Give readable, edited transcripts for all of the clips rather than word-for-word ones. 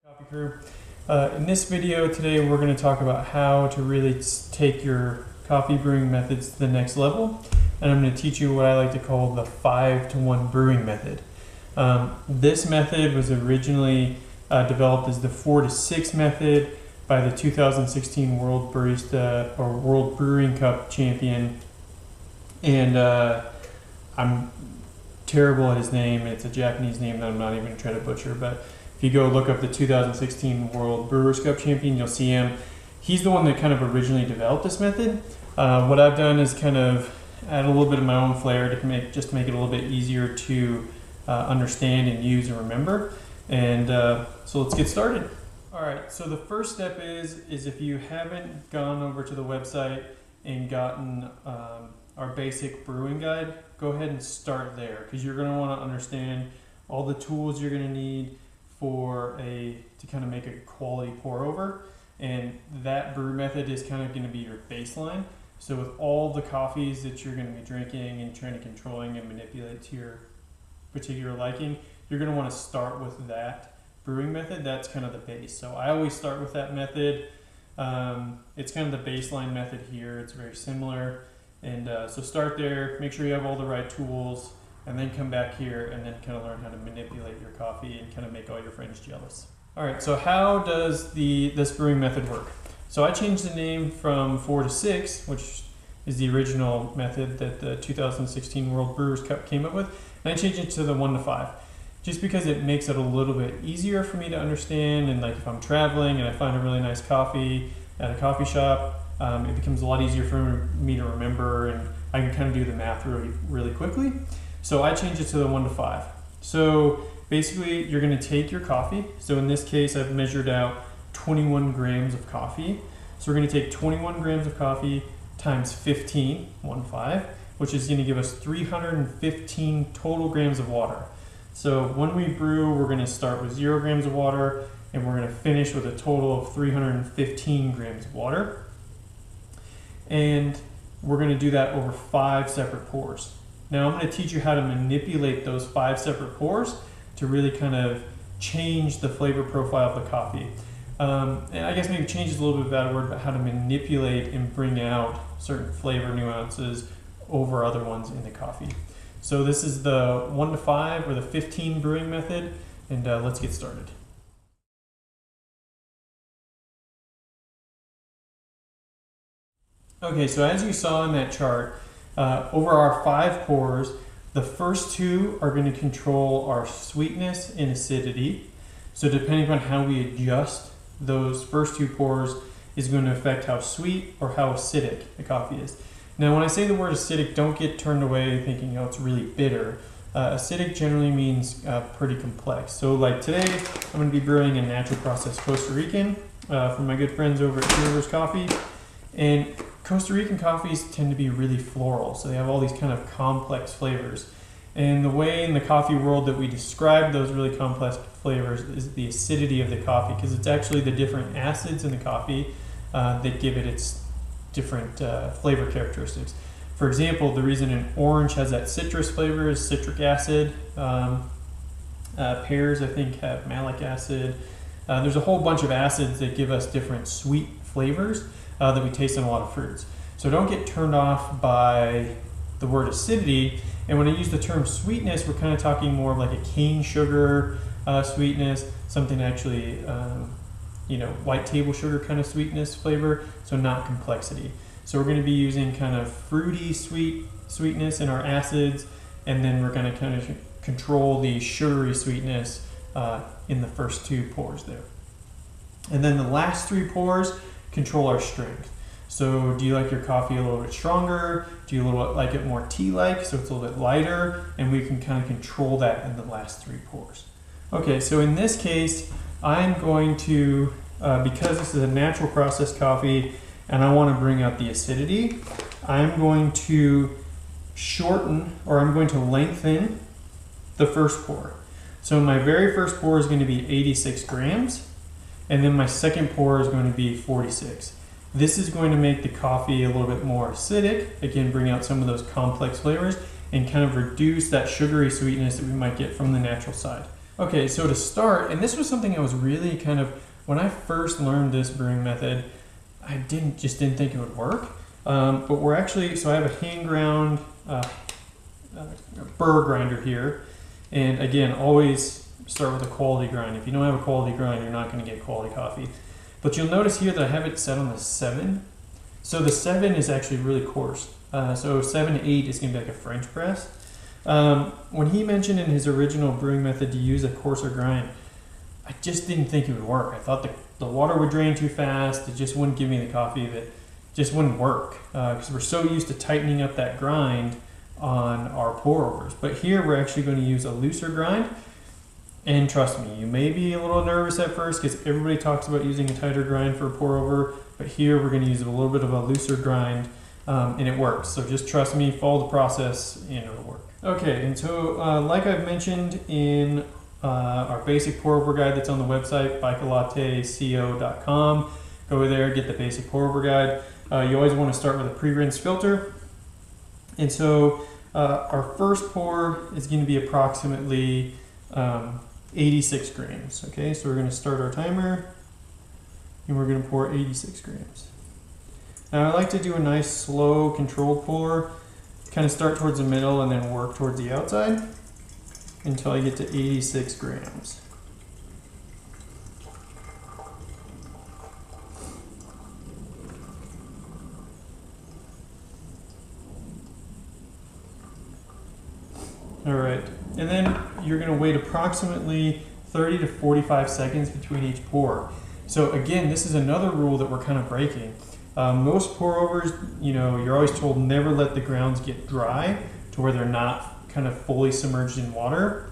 Coffee Crew. In this video today we're going to talk about how to really take your coffee brewing methods to the next level, and I'm going to teach you what I like to call the 5-to-1 brewing method. This method was originally developed as the 4-to-6 method by the 2016 World Brewing Cup Champion, and I'm terrible at his name. It's a Japanese name that I'm not even going to try to butcher, but if you go look up the 2016 World Brewers Cup Champion, you'll see him. He's the one that kind of originally developed this method. What I've done is kind of add a little bit of my own flair to make it a little bit easier to understand and use and remember. And so let's get started. All right, so the first step is if you haven't gone over to the website and gotten our basic brewing guide, go ahead and start there, because you're going to want to understand all the tools you're going to need to kind of make a quality pour over, and that brew method is kind of going to be your baseline. So with all the coffees that you're going to be drinking and trying to controlling and manipulate to your particular liking, you're going to want to start with that brewing method. That's kind of the base. So I always start with that method. It's kind of the baseline method here. It's very similar, and so start there. Make sure you have all the right tools, and then come back here and then kind of learn how to manipulate your coffee and kind of make all your friends jealous. All right, so how does this brewing method work? So I changed the name from 4-to-6, which is the original method that the 2016 World Brewers Cup came up with, and I changed it to the 1-to-5, just because it makes it a little bit easier for me to understand. And like if I'm traveling and I find a really nice coffee at a coffee shop, it becomes a lot easier for me to remember, and I can kind of do the math really quickly. So I changed it to the 1-to-5. So basically you're going to take your coffee. So in this case, I've measured out 21 grams of coffee. So we're going to take 21 grams of coffee times 15, 1-5, which is going to give us 315 total grams of water. So when we brew, we're going to start with 0 grams of water, and we're going to finish with a total of 315 grams of water. And we're going to do that over 5 separate pours. Now I'm going to teach you how to manipulate those 5 separate pours to really kind of change the flavor profile of the coffee. And I guess maybe change is a little bit of a bad word, but how to manipulate and bring out certain flavor nuances over other ones in the coffee. So this is the 1-to-5 or the 15 brewing method, and let's get started. Okay, so as you saw in that chart, over our 5 pours, the first 2 are going to control our sweetness and acidity. So depending on how we adjust those first 2 pours is going to affect how sweet or how acidic the coffee is. Now when I say the word acidic, don't get turned away thinking, oh, it's really bitter. Acidic generally means pretty complex. So like today, I'm going to be brewing a natural process Costa Rican from my good friends over at World Brewers Coffee. And Costa Rican coffees tend to be really floral, so they have all these kind of complex flavors. And the way in the coffee world that we describe those really complex flavors is the acidity of the coffee, because it's actually the different acids in the coffee that give it its different flavor characteristics. For example, the reason an orange has that citrus flavor is citric acid. Pears, I think, have malic acid. There's a whole bunch of acids that give us different sweet flavors that we taste in a lot of fruits. So don't get turned off by the word acidity. And when I use the term sweetness, we're kind of talking more of like a cane sugar sweetness, something actually, white table sugar kind of sweetness flavor, so not complexity. So we're going to be using kind of fruity sweetness in our acids, and then we're going to kind of control the sugary sweetness in the first 2 pours there. And then the last 3 pours control our strength. So do you like your coffee a little bit stronger? Do you like it more tea-like, so it's a little bit lighter? And we can kind of control that in the last 3 pours. Okay, so in this case, I'm going to, because this is a natural process coffee and I want to bring out the acidity, I'm going to shorten, or I'm going to lengthen the first pour. So my very first pour is going to be 86 grams. And then my second pour is going to be 46. This is going to make the coffee a little bit more acidic, again, bring out some of those complex flavors and kind of reduce that sugary sweetness that we might get from the natural side. Okay, so to start, and this was something I was really kind of, when I first learned this brewing method, I just didn't think it would work. But we're actually, so I have a hand ground burr grinder here. And again, always start with a quality grind. If you don't have a quality grind, you're not going to get quality coffee. But you'll notice here that I have it set on the 7. So the 7 is actually really coarse. So 7 to 8 is going to be like a French press. When he mentioned in his original brewing method to use a coarser grind, I just didn't think it would work. I thought the water would drain too fast. It just wouldn't give me the coffee that just wouldn't work because we're so used to tightening up that grind on our pour overs. But here we're actually going to use a looser grind. And trust me, you may be a little nervous at first because everybody talks about using a tighter grind for a pour over, but here we're going to use a little bit of a looser grind and it works. So just trust me, follow the process and it'll work. Okay, and so like I've mentioned in our basic pour over guide that's on the website, bikalateco.com. Go there, get the basic pour over guide. You always want to start with a pre-rinse filter. And so our first pour is going to be approximately 86 grams. Okay, so we're going to start our timer and we're going to pour 86 grams. Now I like to do a nice slow controlled pour, kind of start towards the middle and then work towards the outside until I get to 86 grams. All right, and then you're going to wait approximately 30 to 45 seconds between each pour. So again, this is another rule that we're kind of breaking. Most pour overs, you're always told never let the grounds get dry to where they're not kind of fully submerged in water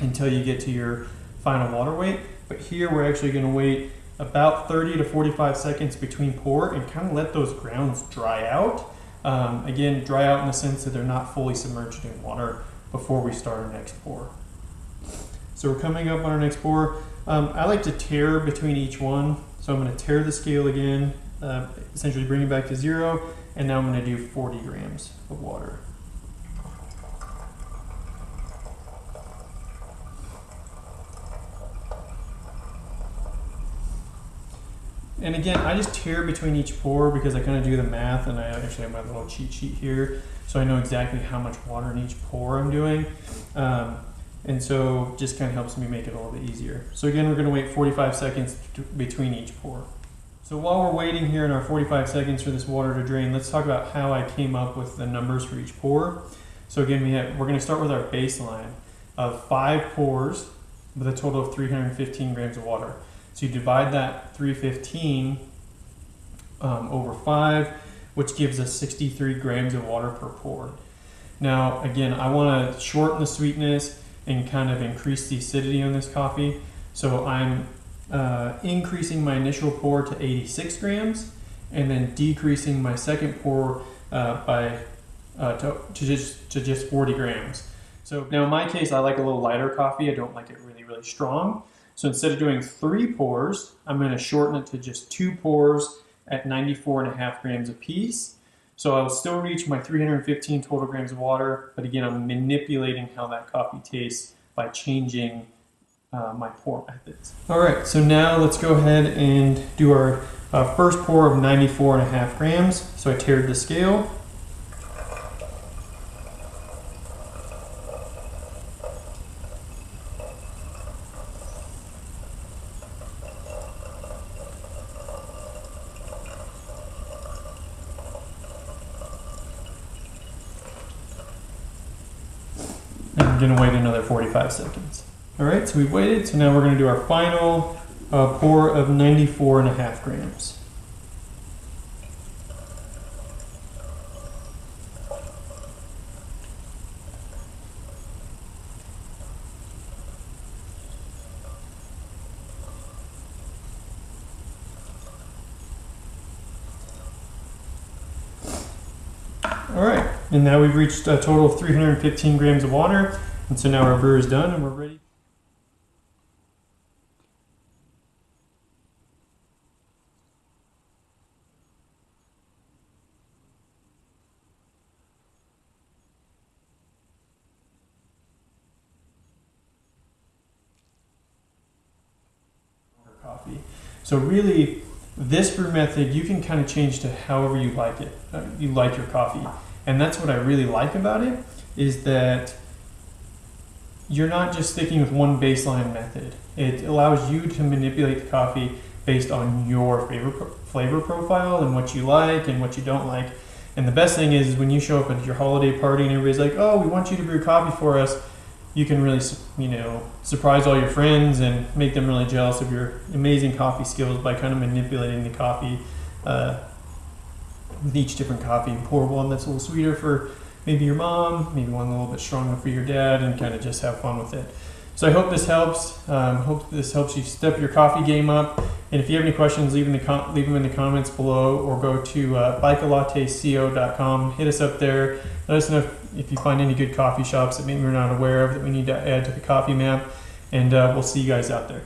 until you get to your final water weight. But here we're actually going to wait about 30 to 45 seconds between pour and kind of let those grounds dry out. Again, dry out in the sense that they're not fully submerged in water before we start our next pour. So we're coming up on our next pour. I like to tare between each one. So I'm going to tare the scale again, essentially bring it back to 0, and now I'm going to do 40 grams of water. And again, I just tare between each pour because I kind of do the math, and I actually have my little cheat sheet here, so I know exactly how much water in each pour I'm doing. And so just kind of helps me make it a little bit easier. So again, we're going to wait 45 seconds between each pour. So while we're waiting here in our 45 seconds for this water to drain, let's talk about how I came up with the numbers for each pour. So again, we're going to start with our baseline of 5 pours with a total of 315 grams of water. So you divide that 315 over 5, which gives us 63 grams of water per pour. Now, again, I want to shorten the sweetness and kind of increase the acidity on this coffee. So I'm increasing my initial pour to 86 grams and then decreasing my second pour to just 40 grams. So now in my case, I like a little lighter coffee. I don't like it really, really strong. So instead of doing 3 pours, I'm going to shorten it to just 2 pours at 94.5 grams apiece. So I'll still reach my 315 total grams of water, but again, I'm manipulating how that coffee tastes by changing my pour methods. All right, so now let's go ahead and do our first pour of 94.5 grams. So I tared the scale. I'm going to wait another 45 seconds. All right, so we've waited. So now we're going to do our final pour of 94.5 grams. All right, and now we've reached a total of 315 grams of water, and so now our brew is done and we're ready. So really, this brew method, you can kind of change to however you like it. You like your coffee. And that's what I really like about it, is that you're not just sticking with one baseline method. It allows you to manipulate the coffee based on your flavor profile and what you like and what you don't like. And the best thing is when you show up at your holiday party and everybody's like, oh, we want you to brew coffee for us, you can really, surprise all your friends and make them really jealous of your amazing coffee skills by kind of manipulating the coffee with each different coffee. Pour one that's a little sweeter for maybe your mom, maybe one a little bit stronger for your dad, and kind of just have fun with it. So I hope this helps. Hope this helps you step your coffee game up. And if you have any questions, leave them in the comments below, or go to bikalateco.com. Hit us up there. Let us know if you find any good coffee shops that maybe we're not aware of that we need to add to the coffee map. And we'll see you guys out there.